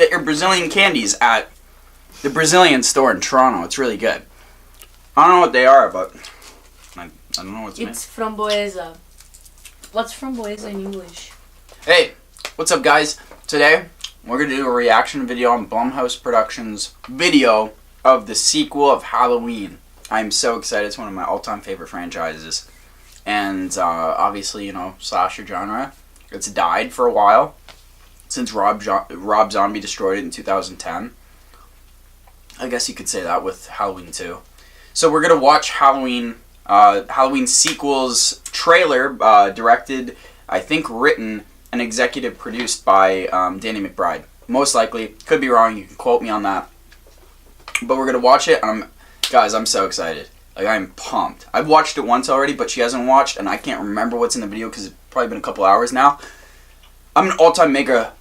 get your Brazilian candies at the Brazilian store in Toronto. It's really good. I don't know what they are, but I don't know what's made. It's framboesa. What's framboesa in English? Hey, what's up, guys? Today, we're going to do a reaction video on Blumhouse Productions' video of the sequel of Halloween. I'm so excited. It's one of my all-time favorite franchises. And obviously, you know, slasher genre. It's died for a while since Rob Zombie destroyed it in 2010. I guess you could say that with Halloween 2. So we're going to watch Halloween sequel's trailer, directed, I think written, and executive produced by Danny McBride. Most likely. Could be wrong. You can quote me on that. But we're going to watch it, and guys, I'm so excited. Like, I'm pumped. I've watched it once already, but she hasn't watched, and I can't remember what's in the video because it's probably been a couple hours now. I'm an all-time mega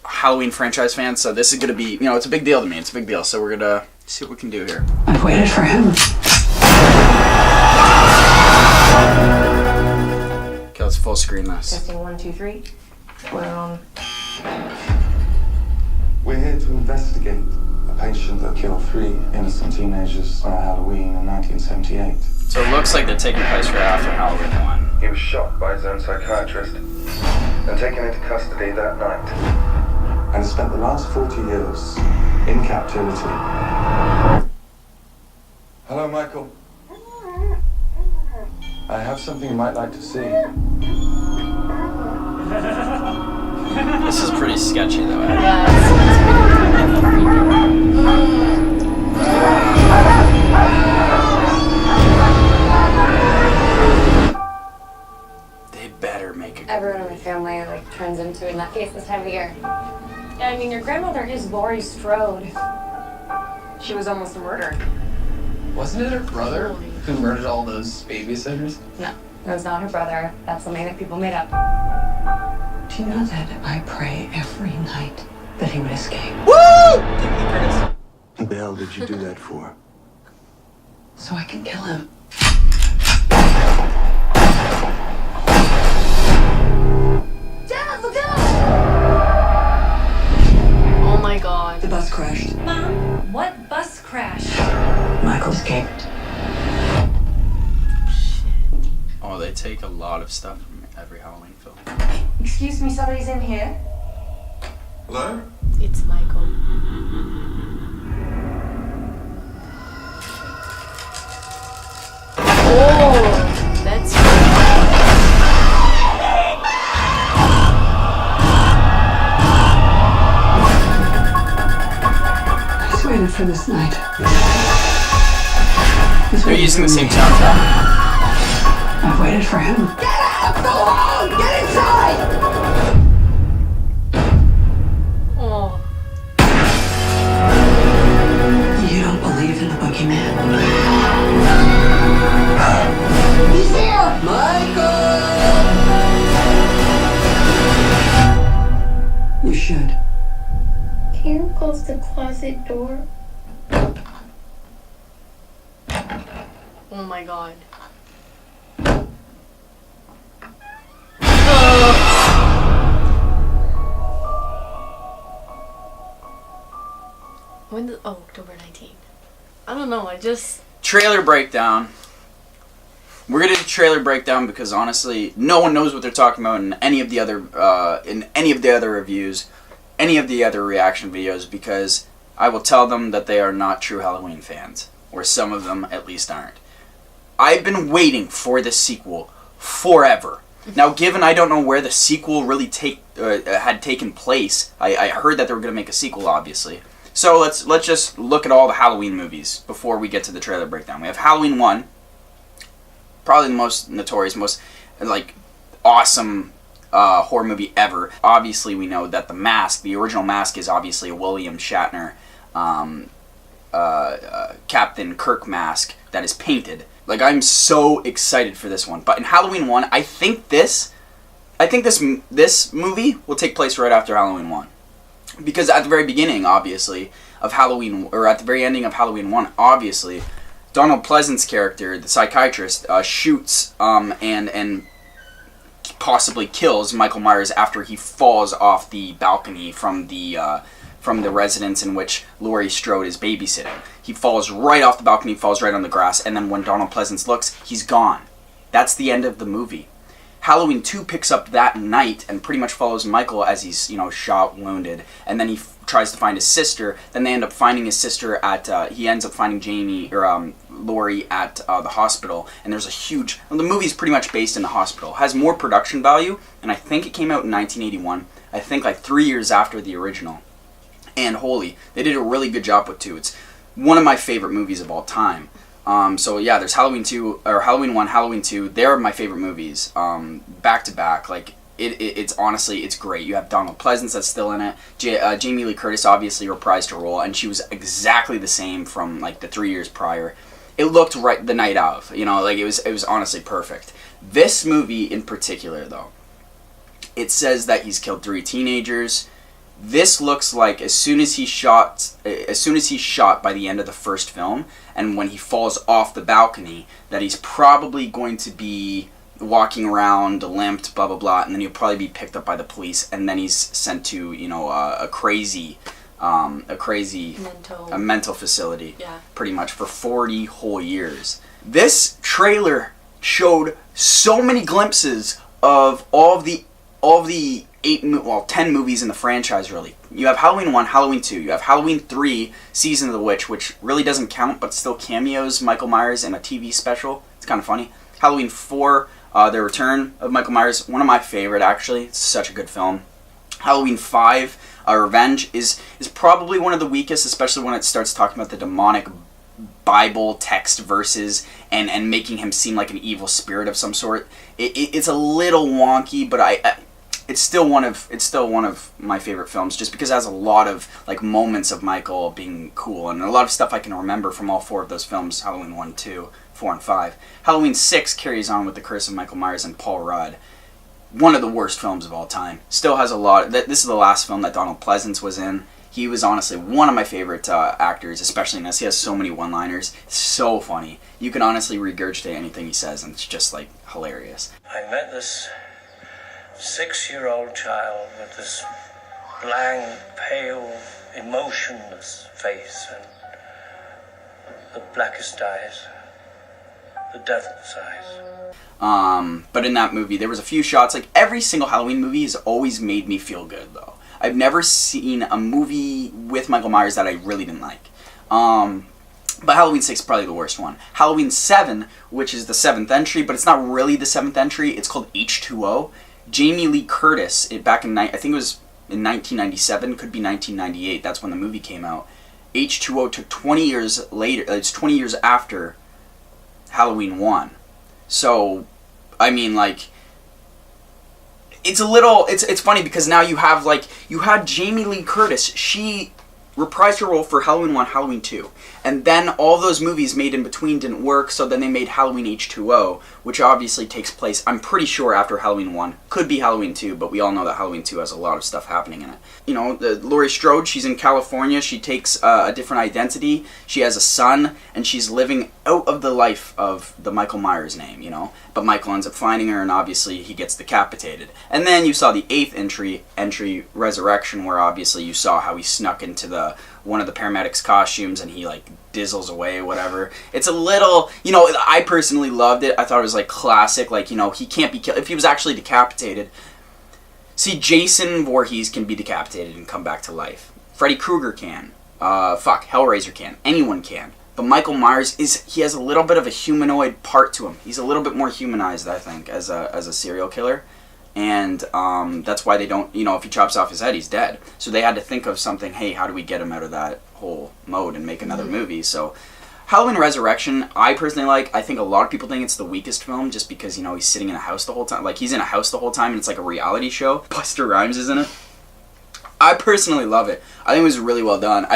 Halloween franchise fan, so this is going to be, you know, it's a big deal to me. It's a big deal, so we're going to see what we can do here. I've waited for him. Okay, let's full screen this. Testing 1, 2, 3. We're here to investigate a patient that killed 3 innocent teenagers on Halloween in 1978. So it looks like they're taking place right after Halloween 1. He was shot by his own psychiatrist and taken into custody that night, and has spent the last 40 years in captivity. Hello, Michael. I have something you might like to see. This is pretty sketchy, though. They better make it. Everyone in the family turns into a nutcase this time of year. Yeah, I mean, your grandmother is Laurie Strode. She was almost murdered. Wasn't it her brother who murdered all those babysitters? No, it was not her brother. That's something that people made up. Do you know that I pray every night that he would escape? Woo! What the hell did you do that for? So I can kill him. Dad, look out! Oh my god. The bus crashed. Mom, what bus crash? Michael escaped. Oh, they take a lot of stuff from every Halloween film. Excuse me, somebody's in here. Hello? It's Michael. Oh, that's I just waited for this night. They're using the same soundtrack. I've waited for him. Get out! Go on! Get inside! oh. You don't believe in the boogeyman? He's here! Michael! You should. Can you close the closet door? Oh my god. When the October 19th. I don't know, I just Trailer breakdown. We're gonna do trailer breakdown because honestly, no one knows what they're talking about in any of the other reviews, any of the other reaction videos, because I will tell them that they are not true Halloween fans, or some of them at least aren't. I've been waiting for this sequel forever. Now, given I don't know where the sequel really had taken place, I heard that they were gonna make a sequel, obviously. So let's just look at all the Halloween movies before we get to the trailer breakdown. We have Halloween 1, probably the most notorious, most awesome horror movie ever. Obviously, we know that the mask, the original mask, is obviously a William Shatner Captain Kirk mask that is painted. Like, I'm so excited for this one. But in Halloween 1, I think this movie will take place right after Halloween 1. Because at the very beginning, obviously, of Halloween, or at the very ending of Halloween 1, obviously, Donald Pleasant's character, the psychiatrist, shoots and possibly kills Michael Myers after he falls off the balcony from the residence in which Laurie Strode is babysitting. He falls right off the balcony, falls right on the grass, and then when Donald Pleasance looks, he's gone. That's the end of the movie. Halloween 2 picks up that night and pretty much follows Michael as he's, shot, wounded, and then he tries to find his sister. Then they end up finding his sister he ends up finding Laurie at the hospital, and there's a huge, the movie's pretty much based in the hospital. It has more production value, and I think it came out in 1981, I think like 3 years after the original. And holy, they did a really good job with 2. It's one of my favorite movies of all time. So yeah, there's Halloween 2, or Halloween 1, Halloween 2. They're my favorite movies, back to back. Like, it's honestly, it's great. You have Donald Pleasance that's still in it. Jamie Lee Curtis obviously reprised her role, and she was exactly the same from like the 3 years prior. It looked right the night of, like it was honestly perfect. This movie in particular, though, it says that he's killed 3 teenagers. This looks like as soon as he's shot by the end of the first film, and when he falls off the balcony, that he's probably going to be walking around limped, blah blah blah, and then he'll probably be picked up by the police, and then he's sent to a mental facility, pretty much for 40 whole years. This trailer showed so many glimpses of all of the 10 movies in the franchise, really. You have Halloween 1, Halloween 2, you have Halloween 3, Season of the Witch, which really doesn't count, but still cameos Michael Myers in a TV special. It's kind of funny. Halloween 4, The Return of Michael Myers, one of my favorite, actually. It's such a good film. Halloween 5, Revenge, is probably one of the weakest, especially when it starts talking about the demonic Bible text verses and making him seem like an evil spirit of some sort. It's a little wonky, but it's still one of my favorite films, just because it has a lot of like moments of Michael being cool and a lot of stuff I can remember from all 4 of those films: Halloween 1, 2, 4, and 5. Halloween 6 carries on with The Curse of Michael Myers and Paul Rudd. One of the worst films of all time. Still has a lot. This is the last film that Donald Pleasance was in. He was honestly one of my favorite actors, especially in this. He has so many one-liners. It's so funny. You can honestly regurgitate anything he says, and it's just like hilarious. I met this 6-year-old child with this blank, pale, emotionless face and the blackest eyes, the devil's eyes. But in that movie, there was a few shots. Like, every single Halloween movie has always made me feel good, though. I've never seen a movie with Michael Myers that I really didn't like. But Halloween 6 is probably the worst one. Halloween 7, which is the 7th entry, but it's not really the 7th entry. It's called H2O. Jamie Lee Curtis, back in, I think it was in 1997, could be 1998. That's when the movie came out. H2O took 20 years later. It's 20 years after Halloween 1. So, I mean, like, it's a little, it's funny because now you had Jamie Lee Curtis. She reprised her role for Halloween 1, Halloween 2. And then all those movies made in between didn't work, so then they made Halloween H2O, which obviously takes place, I'm pretty sure, after Halloween 1. Could be Halloween 2, but we all know that Halloween 2 has a lot of stuff happening in it. Laurie Strode, she's in California. She takes a different identity. She has a son, and she's living out of the life of the Michael Myers name, But Michael ends up finding her, and obviously he gets decapitated. And then you saw the 8th entry, Resurrection, where obviously you saw how he snuck into one of the paramedics' costumes and he like dizzles away, whatever. It's a little, I personally loved it. I thought it was like classic, like, he can't be killed. If he was actually decapitated, see, Jason Voorhees can be decapitated and come back to life. Freddy Krueger can. Hellraiser can. Anyone can. But Michael Myers he has a little bit of a humanoid part to him. He's a little bit more humanized, I think, as a serial killer. And that's why they don't, if he chops off his head, he's dead. So they had to think of something, hey, how do we get him out of that whole mode and make another movie? So Halloween Resurrection, I personally like. I think a lot of people think it's the weakest film just because, he's sitting in a house the whole time. Like, he's in a house the whole time and it's like a reality show. Busta Rhymes is in it. I personally love it. I think it was really well done.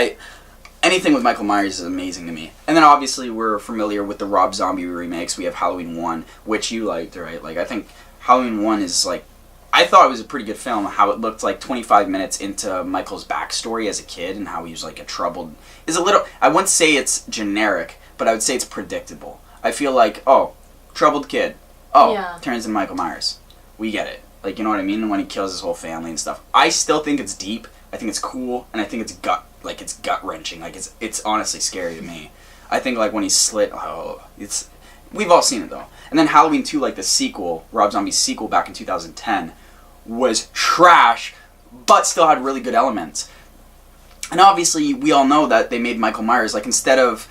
Anything with Michael Myers is amazing to me. And then obviously we're familiar with the Rob Zombie remakes. We have Halloween 1, which you liked, right? Like, I think Halloween 1 is like, I thought it was a pretty good film, how it looked like 25 minutes into Michael's backstory as a kid and how he was like I wouldn't say it's generic, but I would say it's predictable. I feel like, troubled kid. Turns into Michael Myers. we get it. Like, you know what I mean? And when he kills his whole family and stuff. I still think it's deep. I think it's cool, and I think it's gut wrenching. Like, it's honestly scary to me. I think like when he slit, we've all seen it though. And then Halloween 2, like the sequel, Rob Zombie's sequel back in 2010, was trash, but still had really good elements. And obviously, we all know that they made Michael Myers, like, instead of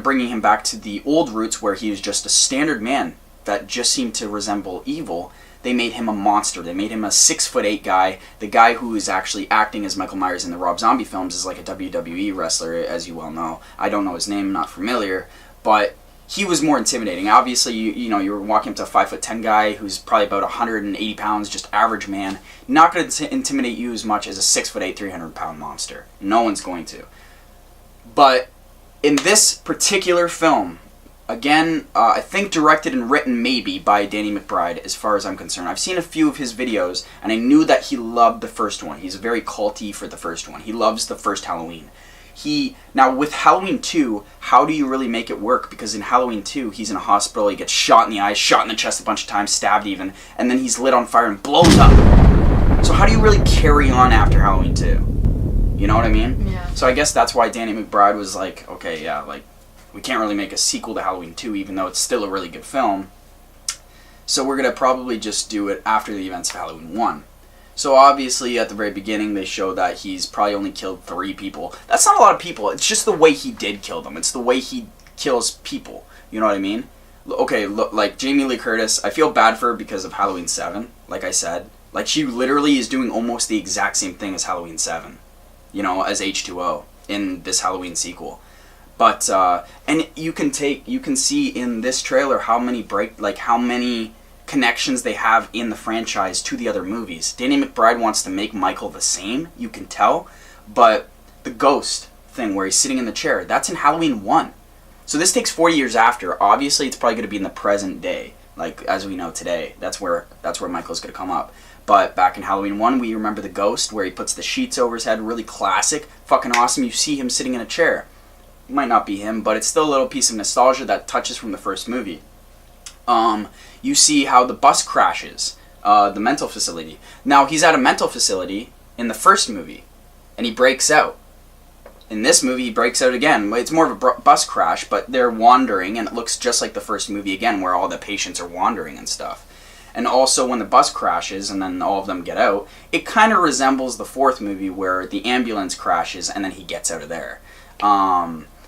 bringing him back to the old roots where he was just a standard man that just seemed to resemble evil, they made him a monster. They made him a 6'8" guy. The guy who is actually acting as Michael Myers in the Rob Zombie films is like a WWE wrestler, as you well know. I don't know his name, not familiar, but he was more intimidating. Obviously, you know, you're walking up to a 5'10" guy who's probably about 180 pounds, just average man. Not going to intimidate you as much as a 6'8", 300-pound monster. No one's going to. But in this particular film, again, I think directed and written maybe by Danny McBride, as far as I'm concerned. I've seen a few of his videos, and I knew that he loved the first one. He's very culty for the first one. He loves the first Halloween. Now, with Halloween 2, how do you really make it work? Because in Halloween 2, he's in a hospital, he gets shot in the eyes, shot in the chest a bunch of times, stabbed even, and then he's lit on fire and blows up. So how do you really carry on after Halloween 2? You know what I mean? Yeah. So I guess that's why Danny McBride was like, okay, yeah, like, we can't really make a sequel to Halloween 2, even though it's still a really good film. So we're going to probably just do it after the events of Halloween 1. So obviously, at the very beginning, they show that he's probably only killed 3 people. That's not a lot of people. It's just the way he did kill them. It's the way he kills people. You know what I mean? Okay, look, like Jamie Lee Curtis, I feel bad for her because of Halloween 7, like I said. Like, she literally is doing almost the exact same thing as Halloween 7. You know, as H2O in this Halloween sequel. But and you can see in this trailer how many connections they have in the franchise to the other movies. Danny McBride wants to make Michael the same, you can tell, but the ghost thing where he's sitting in the chair, that's in Halloween 1. So this takes 40 years after. Obviously, it's probably going to be in the present day, like as we know today. That's where Michael's going to come up. But back in Halloween 1, we remember the ghost where he puts the sheets over his head, really classic, fucking awesome. You see him sitting in a chair. It might not be him, but it's still a little piece of nostalgia that touches from the first movie. You see how the bus crashes, the mental facility. Now, he's at a mental facility in the first movie, and he breaks out. In this movie, he breaks out again. It's more of a bus crash, but they're wandering, and it looks just like the first movie again, where all the patients are wandering and stuff. And also, when the bus crashes, and then all of them get out, it kind of resembles the fourth movie, where the ambulance crashes, and then he gets out of there.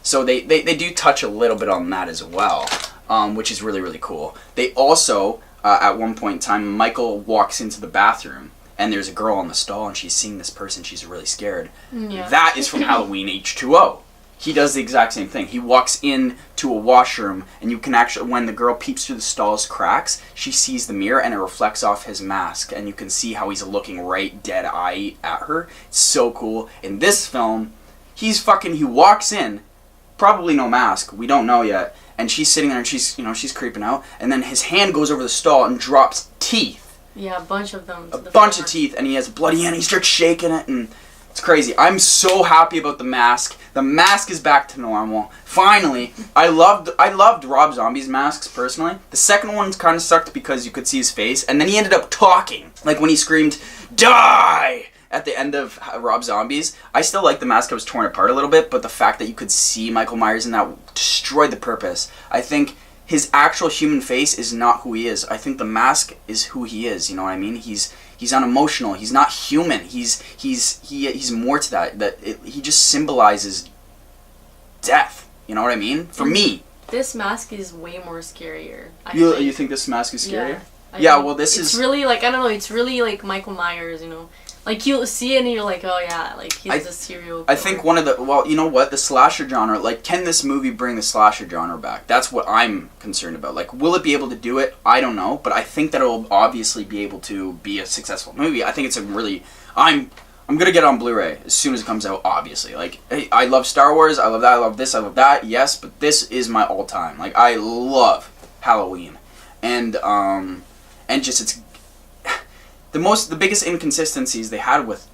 So they do touch a little bit on that as well, which is really, really cool. They also, at one point in time, Michael walks into the bathroom, and there's a girl in the stall, and she's seeing this person. She's really scared. Yeah. That is from Halloween H2O. He does the exact same thing. He walks into a washroom, and you can actually, when the girl peeps through the stall's cracks, she sees the mirror, and it reflects off his mask, and you can see how he's looking right dead-eye at her. It's so cool. In this film, he walks in, probably no mask, we don't know yet, and she's sitting there and she's creeping out, and then his hand goes over the stall and drops teeth. Yeah, a bunch of them. A bunch of teeth, and he has a bloody hand, he starts shaking it, and it's crazy. I'm so happy about the mask. The mask is back to normal. Finally, I loved Rob Zombie's masks, personally. The second one kind of sucked because you could see his face, and then he ended up talking. Like when he screamed, "Die!" at the end of Rob Zombie's. I still like the mask. It was torn apart a little bit, but the fact that you could see Michael Myers in that destroyed the purpose. I think his actual human face is not who he is. I think the mask is who he is. You know what I mean? He's unemotional. He's not human. He's more to that. He just symbolizes death. You know what I mean? For me, this mask is way more scarier. You think this mask is scarier? Yeah. Well, it's really like, I don't know. It's really like Michael Myers. You know. Like, you'll see it and you're like, oh yeah, like, he's a serial killer. I think you know what, the slasher genre, like, can this movie bring the slasher genre back? That's what I'm concerned about. Like, will it be able to do it? I don't know, but I think that it'll obviously be able to be a successful movie. I think it's a really, I'm gonna get it on Blu-ray as soon as it comes out, obviously. Like, hey, I love Star Wars, I love that, I love this, I love that, yes, but this is my all-time. Like, I love Halloween. And just, it's the biggest inconsistencies they had with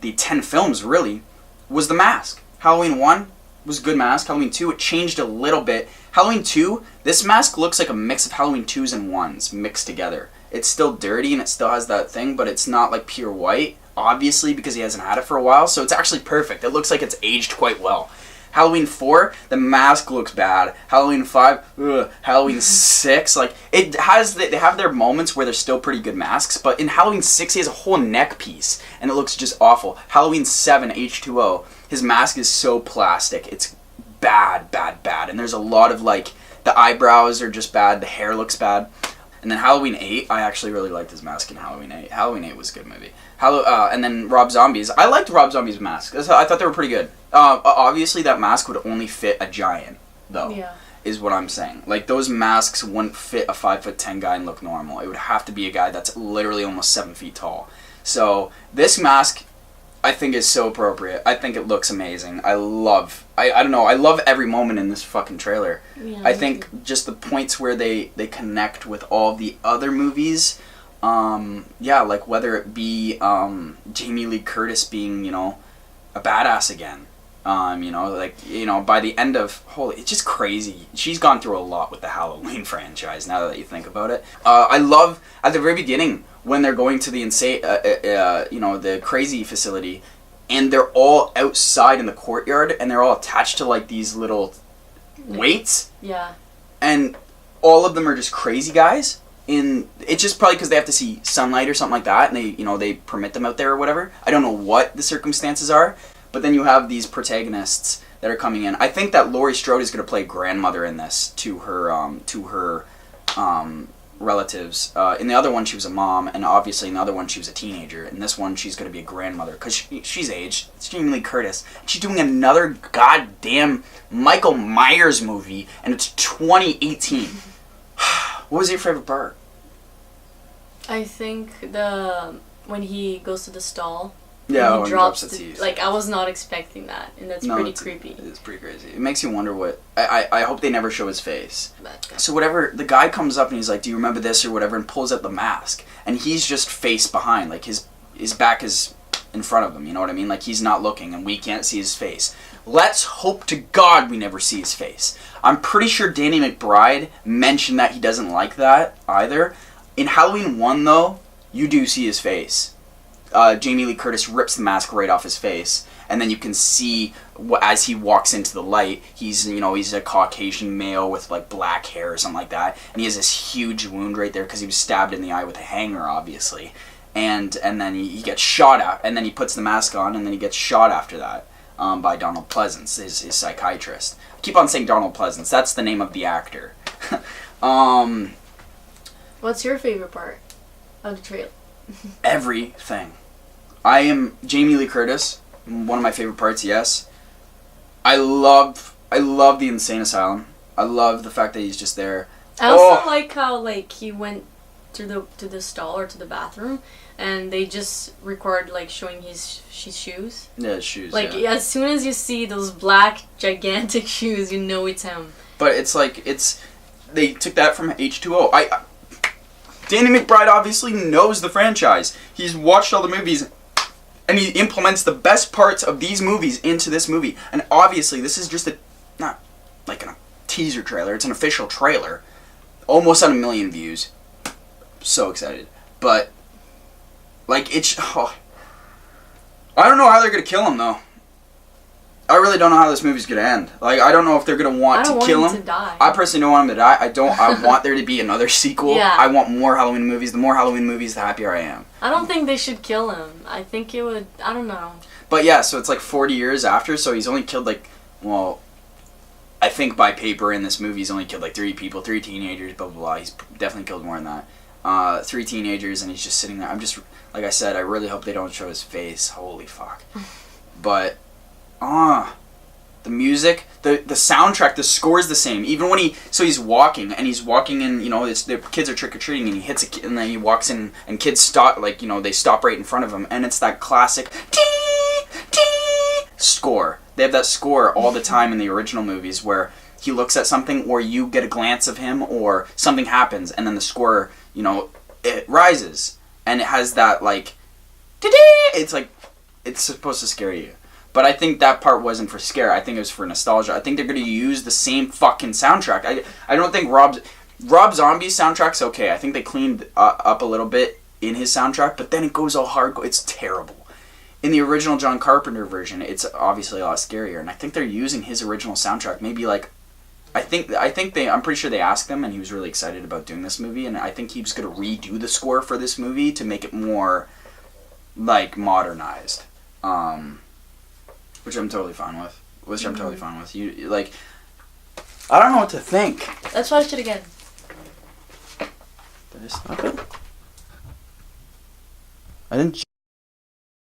the 10 films, really, was the mask. Halloween 1, was a good mask. Halloween 2, it changed a little bit. Halloween 2, this mask looks like a mix of Halloween 2s and 1s mixed together. It's still dirty and it still has that thing, but it's not like pure white, obviously, because he hasn't had it for a while, so it's actually perfect. It looks like it's aged quite well. Halloween 4, the mask looks bad. Halloween 5, ugh. Halloween 6, like, they have their moments where they're still pretty good masks, but in Halloween 6, he has a whole neck piece, and it looks just awful. Halloween 7, H2O, his mask is so plastic. It's bad, bad, bad, and there's a lot of, like, the eyebrows are just bad, the hair looks bad. And then Halloween 8, I actually really liked his mask in Halloween 8. Halloween 8 was a good movie. And then Rob Zombie's. I liked Rob Zombie's mask. I thought they were pretty good. Obviously, that mask would only fit a giant, though, is what I'm saying. Like, those masks wouldn't fit a 5'10" guy and look normal. It would have to be a guy that's literally almost 7 feet tall. So, this mask, I think, is so appropriate. I think it looks amazing. I don't know, I love every moment in this fucking trailer. Yeah, I think just the points where they connect with all the other movies, like whether it be Jamie Lee Curtis being, a badass again. By the end of, it's just crazy. She's gone through a lot with the Halloween franchise, now that you think about it. I love, at the very beginning, when they're going to the the crazy facility, and they're all outside in the courtyard, and they're all attached to, like, these little weights. Yeah. And all of them are just crazy guys. It's just probably because they have to see sunlight or something like that, and they permit them out there or whatever. I don't know what the circumstances are, but then you have these protagonists that are coming in. I think that Laurie Strode is going to play grandmother in this to her relatives. In the other one, she was a mom, and obviously in the other one, she was a teenager. In this one, she's going to be a grandmother, because she's aged. It's Jamie Lee Curtis. She's doing another goddamn Michael Myers movie, and it's 2018. What was your favorite part? I think when he goes to the stall. Yeah, when he he drops drops the teeth. Like, I was not expecting that, and that's pretty creepy. It's pretty crazy. It makes you wonder what... I hope they never show his face. But, so whatever, the guy comes up and he's like, do you remember this or whatever, and pulls out the mask. And he's just face behind, like his back is in front of him, you know what I mean? Like, he's not looking and we can't see his face. Let's hope to God we never see his face. I'm pretty sure Danny McBride mentioned that he doesn't like that either. In Halloween 1, though, you do see his face. Jamie Lee Curtis rips the mask right off his face, and then you can see as he walks into the light, he's a Caucasian male with, like, black hair or something like that, and he has this huge wound right there because he was stabbed in the eye with a hanger, obviously, and then he gets shot at, and then he puts the mask on, and then he gets shot after that by Donald Pleasance, his psychiatrist. I keep on saying Donald Pleasance. That's the name of the actor. What's your favorite part of the trailer? Everything. I am Jamie Lee Curtis. One of my favorite parts, yes. I love the insane asylum. I love the fact that he's just there. I also like how, like, he went to the stall or to the bathroom, and they just record, like, showing his shoes. Yeah, his shoes. Like, as soon as you see those black gigantic shoes, you know it's him. But it's like they took that from H2O. Danny McBride obviously knows the franchise. He's watched all the movies, and he implements the best parts of these movies into this movie. And obviously, this is just not like a teaser trailer. It's an official trailer. Almost at 1 million views. So excited. But, like, I don't know how they're going to kill him, though. I really don't know how this movie's going to end. Like, I don't know if they're going to want to kill him. I don't want him to die. I personally don't want him to die. I want there to be another sequel. Yeah. I want more Halloween movies. The more Halloween movies, the happier I am. I don't think they should kill him. I think it would... I don't know. But yeah, so it's like 40 years after, so he's only killed I think by paper in this movie he's only killed like 3 people, 3 teenagers, blah, blah, blah. He's definitely killed more than that. 3 teenagers, and he's just sitting there. I'm just... Like I said, I really hope they don't show his face. Holy fuck. But... the music, the soundtrack, the score is the same. Even when he's walking, and he's walking in, the kids are trick-or-treating, and he hits a kid, and then he walks in, and kids stop, they stop right in front of him, and it's that classic score. They have that score all the time in the original movies, where he looks at something, or you get a glance of him, or something happens, and then the score, it rises, and it has that, it's like, it's supposed to scare you. But I think that part wasn't for scare. I think it was for nostalgia. I think they're going to use the same fucking soundtrack. I don't think Rob Zombie's soundtrack's okay. I think they cleaned up a little bit in his soundtrack, but then it goes all hardcore. It's terrible. In the original John Carpenter version, it's obviously a lot scarier, and I think they're using his original soundtrack. Maybe like, I'm pretty sure they asked him, and he was really excited about doing this movie, and I think he was going to redo the score for this movie to make it more like modernized. Which I'm totally fine with. You like, I don't know what to think. Let's watch it again. Did I stop it? I didn't.